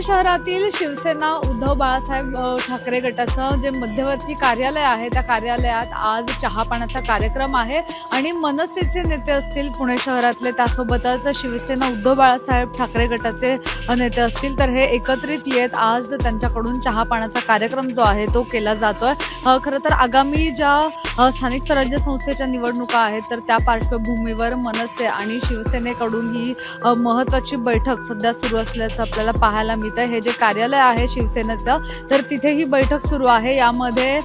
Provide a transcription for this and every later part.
पुणे शहरातील शिवसेना उद्धव बाळासाहेब ठाकरे गटाचं जे मध्यवर्ती कार्यालय आहे त्या कार्यालयात आज चहापानाचा कार्यक्रम आहे आणि मनसेचे नेते असतील पुणे शहरातले, त्यासोबतच शिवसेना उद्धव बाळासाहेब ठाकरे गटाचे नेते असतील, तर हे एकत्रित येत आज त्यांच्याकडून चहापानाचा कार्यक्रम जो आहे तो केला जातोय। खरं तर आगामी ज्या स्थानिक स्वराज्य संस्थेच्या निवडणुका आहेत तर त्या पार्श्वभूमीवर मनसे आणि शिवसेनेकडून ही महत्त्वाची बैठक सध्या सुरू असल्याचं आपल्याला पाहायला मिळतं। हे जे कार्यालय आहे शिवसेनेचं तर तिथे ही बैठक सुरू आहे। यामध्ये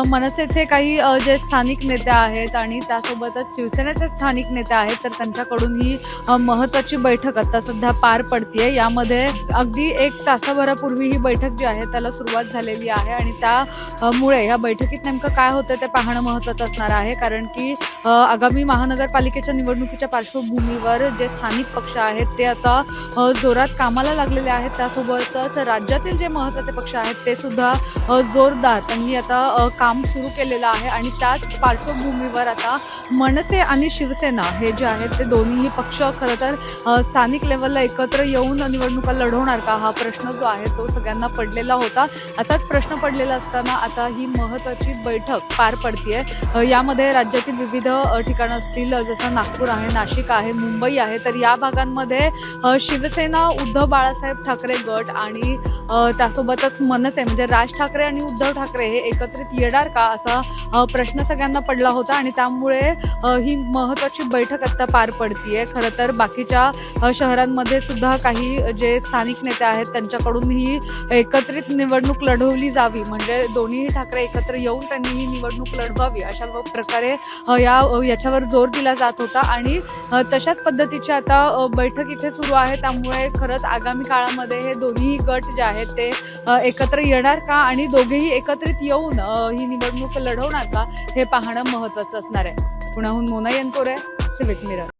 मनसेचे काही जे स्थानिक नेते आहेत आणि त्यासोबतच शिवसेनेचे स्थानिक नेते आहेत तर त्यांच्याकडून ही महत्त्वाची बैठक आता सध्या पार पडतीये। यामध्ये अगदी 1 तासाभरापूर्वी ही बैठक जी आहे त्याला सुरुवात झालेली आहे आणि त्यामुळे या बैठकीत नेमकं काय होतं ते पाहणं महत्त्वाचं असणार आहे, कारण की आगामी महानगरपालिकेच्या निवडणुकीच्या पार्श्वभूमीवर जे स्थानिक पक्ष आहेत ते आता जोरात कामाला लागलेले आहेत। त्यासोबतच राज्यातील जे महत्त्वाचे पक्ष आहेत ते सुद्धा जोरदार त्यांनी आता काम सुरू केलेलं आहे आणि त्याच पार्श्वभूमीवर आता मनसे आणि शिवसेना हे जे आहेत ते दोन्हीही पक्ष खरं तर स्थानिक लेवलला एकत्र येऊन निवडणुका लढवणार का हा प्रश्न जो आहे तो सगळ्यांना पडलेला होता। असाच प्रश्न पडलेला असताना आता ही महत्त्वाची बैठक पार पडतीये। यामध्ये राज्यातील विविध ठिकाणं असतील, जसं नागपूर आहे, नाशिक आहे, मुंबई आहे, तर या भागांमध्ये शिवसेना उद्धव बाळासाहेब ठाकरे गट आणि त्यासोबतच मनसे म्हणजे राज ठाकरे आणि उद्धव ठाकरे हे एकत्रित येणार का असा प्रश्न सगळ्यांना पडला होता आणि त्यामुळे ही महत्त्वाची बैठक आता पार पडतीये। खरं तर बाकीच्या शहरांमध्ये सुद्धा काही जे स्थानिक नेते आहेत त्यांच्याकडून ही एकत्रित निवडणूक लढवली जावी, म्हणजे दोन्ही ठाकरे एकत्र येऊन त्यांनी ही निवडणूक लढवावी अशा प्रकारे याच्यावर जोर दिला जात होता आणि तशाच पद्धतीची आता बैठक इथे सुरू आहे। त्यामुळे खरंच आगामी काळामध्ये हे दोन्ही गट जे आहेत ते एकत्र येणार का आणि दोघेही एकत्रित येऊन ही निवडणूक लढवणार का हे पाहणं महत्त्वाचं असणार आहे। पुण्याहून मोना येनकोरे, सिविक मिरर।